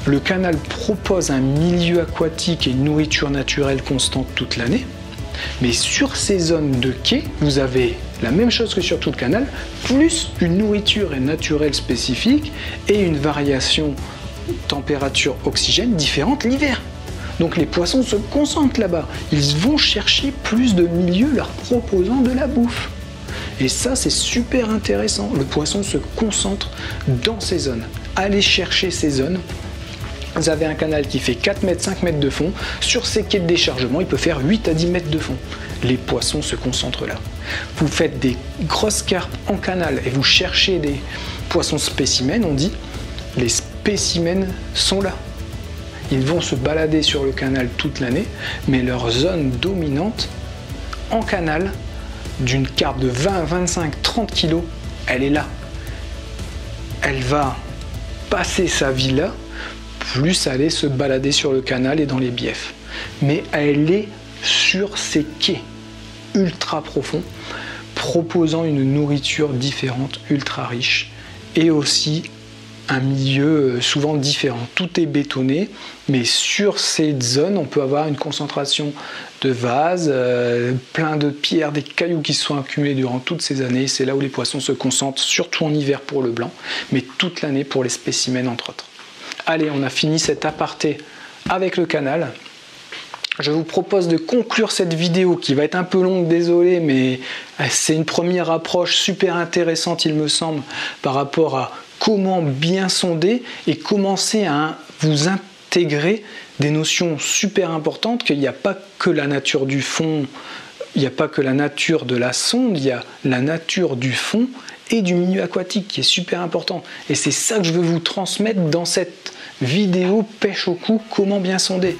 le canal propose un milieu aquatique et une nourriture naturelle constante toute l'année. Mais sur ces zones de quai, vous avez la même chose que sur tout le canal, plus une nourriture naturelle spécifique et une variation température-oxygène différente l'hiver. Donc les poissons se concentrent là-bas. Ils vont chercher plus de milieux leur proposant de la bouffe. Et ça, c'est super intéressant. Le poisson se concentre dans ces zones. Allez chercher ces zones. Vous avez un canal qui fait 4 mètres, 5 mètres de fond. Sur ces quais de déchargement, il peut faire 8 à 10 mètres de fond. les poissons se concentrent là. Vous faites des grosses carpes en canal et vous cherchez des poissons spécimens, on dit, les spécimens sont là. Ils vont se balader sur le canal toute l'année, mais leur zone dominante en canal, d'une carpe de 20, 25, 30 kg, elle est là. Elle va passer sa vie là, plus aller se balader sur le canal et dans les biefs. Mais elle est sur ces quais ultra profonds, proposant une nourriture différente, ultra riche, et aussi un milieu souvent différent. Tout est bétonné, mais sur cette zone, on peut avoir une concentration de vases, plein de pierres, des cailloux qui se sont accumulés durant toutes ces années. C'est là où les poissons se concentrent, surtout en hiver pour le blanc, mais toute l'année pour les spécimens entre autres. Allez, on a fini cet aparté avec le canal. Je vous propose de conclure cette vidéo qui va être un peu longue, désolé, mais c'est une première approche super intéressante, il me semble, par rapport à comment bien sonder et commencer à vous intégrer des notions super importantes, qu'il n'y a pas que la nature du fond, il n'y a pas que la nature de la sonde, il y a la nature du fond et du milieu aquatique qui est super important. Et c'est ça que je veux vous transmettre dans cette vidéo pêche au cou, comment bien sonder.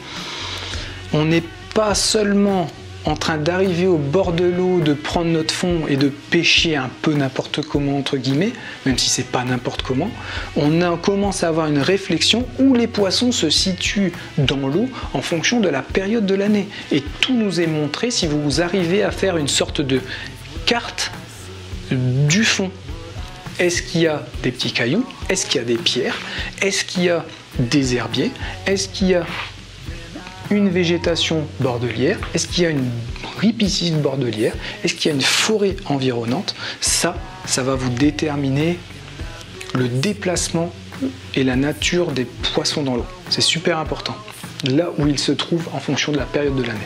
On n'est pas seulement en train d'arriver au bord de l'eau, de prendre notre fond et de pêcher un peu n'importe comment, entre guillemets, même si c'est pas n'importe comment. On commence à avoir une réflexion où les poissons se situent dans l'eau en fonction de la période de l'année. Et tout nous est montré si vous arrivez à faire une sorte de carte du fond. Est-ce qu'il y a des petits cailloux? Est-ce qu'il y a des pierres? Est-ce qu'il y a des herbiers? Est-ce qu'il y a une végétation bordelière? Est-ce qu'il y a une ripiscine bordelière? Est-ce qu'il y a une forêt environnante? Ça va vous déterminer le déplacement et la nature des poissons dans l'eau. C'est super important. Là où ils se trouvent en fonction de la période de l'année.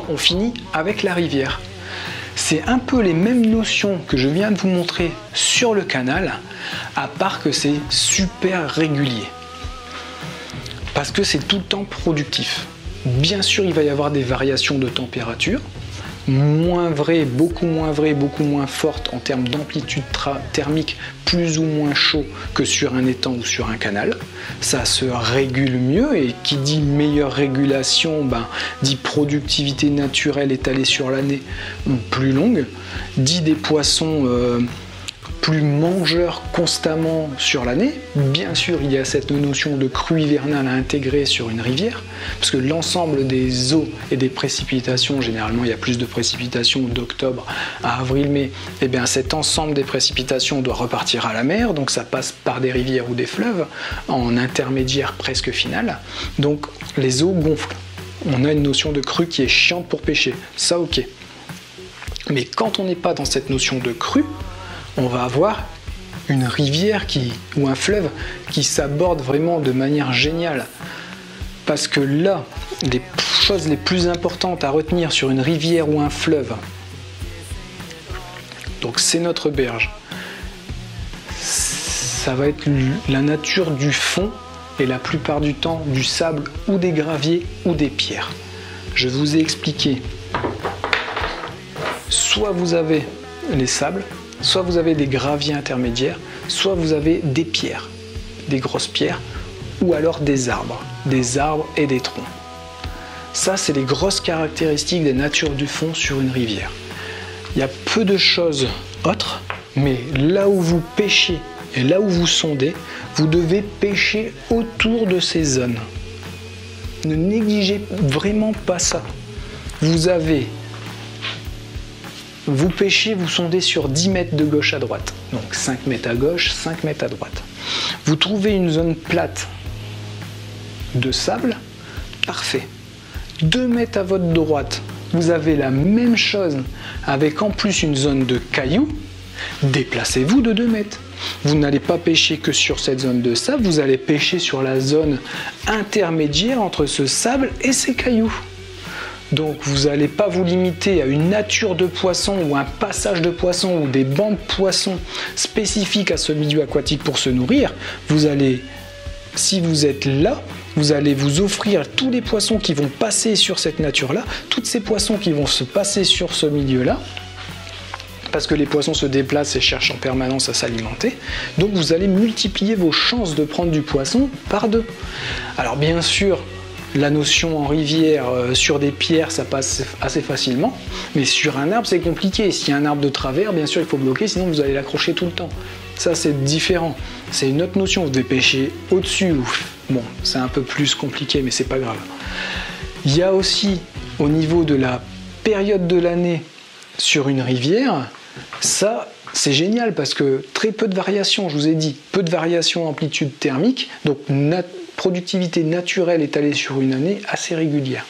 On finit avec la rivière. C'est un peu les mêmes notions que je viens de vous montrer sur le canal, à part que c'est super régulier. Parce que c'est tout le temps productif. Bien sûr, il va y avoir des variations de température, moins vraies, beaucoup moins fortes en termes d'amplitude thermique, plus ou moins chaud que sur un étang ou sur un canal. Ça se régule mieux, et qui dit meilleure régulation, dit productivité naturelle étalée sur l'année plus longue, dit des poissons plus mangeurs constamment sur l'année. Bien sûr, il y a cette notion de crue hivernale à intégrer sur une rivière, parce que l'ensemble des eaux et des précipitations, généralement il y a plus de précipitations d'octobre à avril-mai, et bien cet ensemble des précipitations doit repartir à la mer, donc ça passe par des rivières ou des fleuves en intermédiaire presque final, donc les eaux gonflent. On a une notion de crue qui est chiante pour pêcher, ça ok. Mais quand on n'est pas dans cette notion de crue, on va avoir une rivière ou un fleuve qui s'aborde vraiment de manière géniale. Parce que là, les choses les plus importantes à retenir sur une rivière ou un fleuve, donc c'est notre berge, ça va être la nature du fond et la plupart du temps du sable ou des graviers ou des pierres. Je vous ai expliqué, soit vous avez les sables, soit vous avez des graviers intermédiaires, soit vous avez des pierres, des grosses pierres, ou alors des arbres et des troncs. Ça, c'est les grosses caractéristiques des natures du fond sur une rivière. Il y a peu de choses autres, mais là où vous pêchez et là où vous sondez, vous devez pêcher autour de ces zones. Ne négligez vraiment pas ça. Vous pêchez, vous sondez sur 10 mètres de gauche à droite. Donc 5 mètres à gauche, 5 mètres à droite. Vous trouvez une zone plate de sable, parfait. 2 mètres à votre droite, vous avez la même chose avec en plus une zone de cailloux. Déplacez-vous de 2 mètres. Vous n'allez pas pêcher que sur cette zone de sable, vous allez pêcher sur la zone intermédiaire entre ce sable et ces cailloux. Donc vous n'allez pas vous limiter à une nature de poisson ou un passage de poisson ou des bancs de poissons spécifiques à ce milieu aquatique pour se nourrir. Vous allez, si vous êtes là, vous allez vous offrir tous les poissons qui vont passer sur cette nature-là, tous ces poissons qui vont se passer sur ce milieu-là, parce que les poissons se déplacent et cherchent en permanence à s'alimenter. Donc vous allez multiplier vos chances de prendre du poisson par 2. Alors bien sûr, la notion en rivière, sur des pierres, ça passe assez facilement, mais sur un arbre, c'est compliqué. S'il y a un arbre de travers, bien sûr, il faut bloquer, sinon vous allez l'accrocher tout le temps. Ça, c'est différent. C'est une autre notion. Vous devez pêcher au-dessus. Bon, c'est un peu plus compliqué, mais c'est pas grave. Il y a aussi, au niveau de la période de l'année sur une rivière, ça, c'est génial parce que très peu de variations, je vous ai dit, peu de variations amplitude thermique, donc productivité naturelle étalée sur une année assez régulière.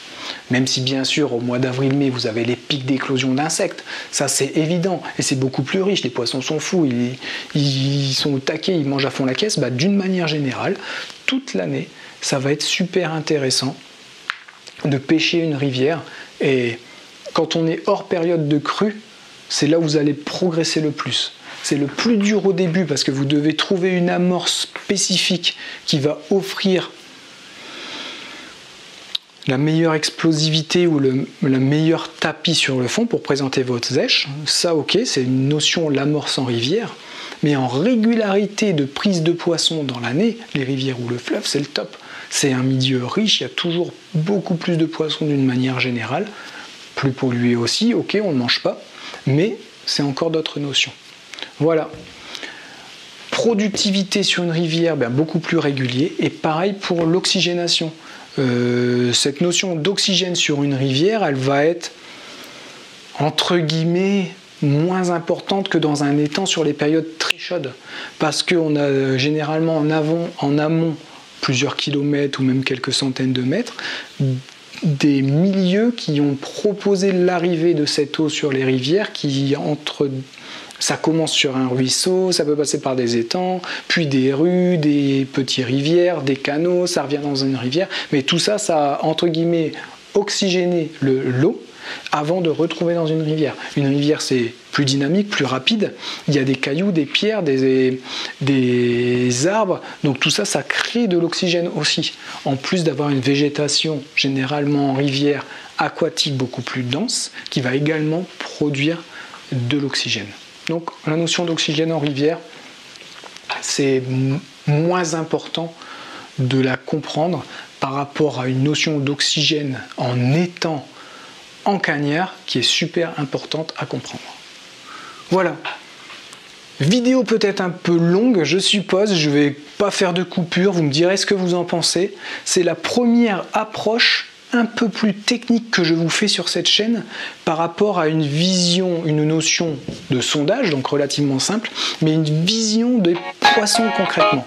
Même si bien sûr au mois d'avril-mai vous avez les pics d'éclosion d'insectes, ça c'est évident et c'est beaucoup plus riche, les poissons sont fous, ils sont au taquet, ils mangent à fond la caisse, d'une manière générale, toute l'année ça va être super intéressant de pêcher une rivière et quand on est hors période de crue, c'est là où vous allez progresser le plus. C'est le plus dur au début parce que vous devez trouver une amorce spécifique qui va offrir la meilleure explosivité ou le meilleur tapis sur le fond pour présenter votre zèche. Ça, ok, c'est une notion, l'amorce en rivière. Mais en régularité de prise de poissons dans l'année, les rivières ou le fleuve, c'est le top. C'est un milieu riche, il y a toujours beaucoup plus de poissons d'une manière générale. Plus pollué aussi, ok, on ne mange pas. Mais c'est encore d'autres notions. Voilà. Productivité sur une rivière, beaucoup plus régulier. Et pareil pour l'oxygénation. Cette notion d'oxygène sur une rivière, elle va être, entre guillemets, moins importante que dans un étang sur les périodes très chaudes. Parce qu'on a généralement en amont, plusieurs kilomètres ou même quelques centaines de mètres, des milieux qui ont proposé l'arrivée de cette eau sur les rivières ça commence sur un ruisseau, ça peut passer par des étangs, puis des rues, des petites rivières, des canaux, ça revient dans une rivière, mais tout ça, ça a entre guillemets oxygéné l'eau avant de retrouver dans une rivière. Une rivière, c'est plus dynamique, plus rapide, il y a des cailloux, des pierres, des arbres, donc tout ça, ça crée de l'oxygène aussi. En plus d'avoir une végétation généralement en rivière aquatique beaucoup plus dense, qui va également produire de l'oxygène. Donc la notion d'oxygène en rivière, c'est moins important de la comprendre par rapport à une notion d'oxygène en étang en cagnard qui est super importante à comprendre. Voilà. Vidéo peut-être un peu longue, je suppose, je ne vais pas faire de coupure, vous me direz ce que vous en pensez. C'est la première approche un peu plus technique que je vous fais sur cette chaîne par rapport à une vision, une notion de sondage, donc relativement simple, mais une vision des poissons concrètement.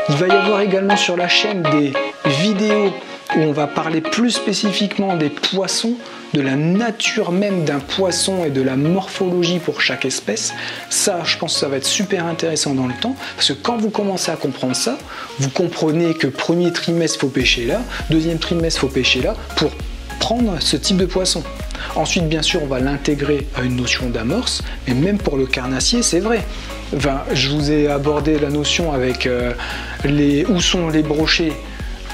Il va y avoir également sur la chaîne des vidéos où on va parler plus spécifiquement des poissons, de la nature même d'un poisson et de la morphologie pour chaque espèce. Ça, je pense que ça va être super intéressant dans le temps, parce que quand vous commencez à comprendre ça, vous comprenez que premier trimestre, il faut pêcher là, deuxième trimestre, il faut pêcher là, pour prendre ce type de poisson. Ensuite, bien sûr, on va l'intégrer à une notion d'amorce, mais même pour le carnassier, c'est vrai. Enfin, je vous ai abordé la notion avec où sont les brochets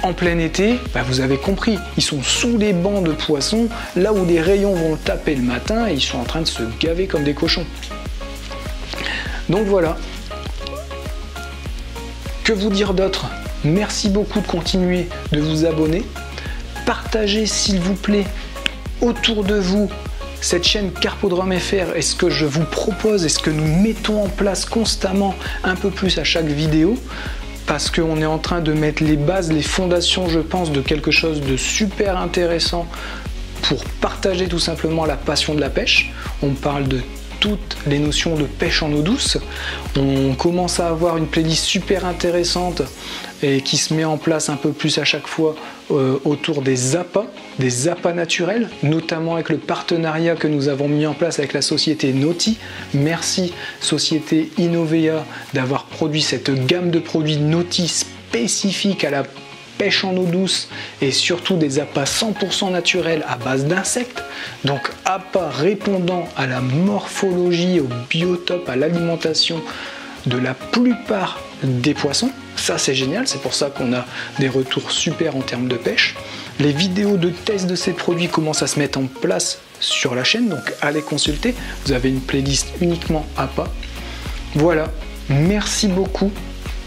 en plein été, vous avez compris, ils sont sous les bancs de poissons, là où les rayons vont taper le matin et ils sont en train de se gaver comme des cochons. Donc voilà. Que vous dire d'autre? Merci beaucoup de continuer de vous abonner. Partagez s'il vous plaît autour de vous cette chaîne Carpodrome FR et ce que je vous propose et ce que nous mettons en place constamment un peu plus à chaque vidéo. Parce qu'on est en train de mettre les bases, les fondations, je pense, de quelque chose de super intéressant pour partager tout simplement la passion de la pêche. On parle de toutes les notions de pêche en eau douce. On commence à avoir une playlist super intéressante et qui se met en place un peu plus à chaque fois autour des appâts naturels, notamment avec le partenariat que nous avons mis en place avec la société Naughty. Merci société Innovea d'avoir produit cette gamme de produits Naughty spécifiques à la pêche en eau douce et surtout des appâts 100% naturels à base d'insectes. Donc appâts répondant à la morphologie, au biotope, à l'alimentation de la plupart des poissons. Ça c'est génial, c'est pour ça qu'on a des retours super en termes de pêche. Les vidéos de test de ces produits commencent à se mettre en place sur la chaîne, donc allez consulter. Vous avez une playlist uniquement APA. Voilà, merci beaucoup.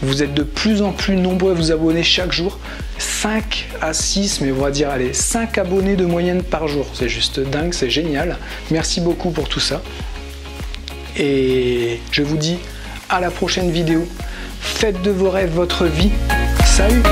Vous êtes de plus en plus nombreux à vous abonner chaque jour. 5 à 6, mais on va dire, allez, 5 abonnés de moyenne par jour. C'est juste dingue, c'est génial. Merci beaucoup pour tout ça. Et je vous dis à la prochaine vidéo. Faites de vos rêves votre vie. Salut!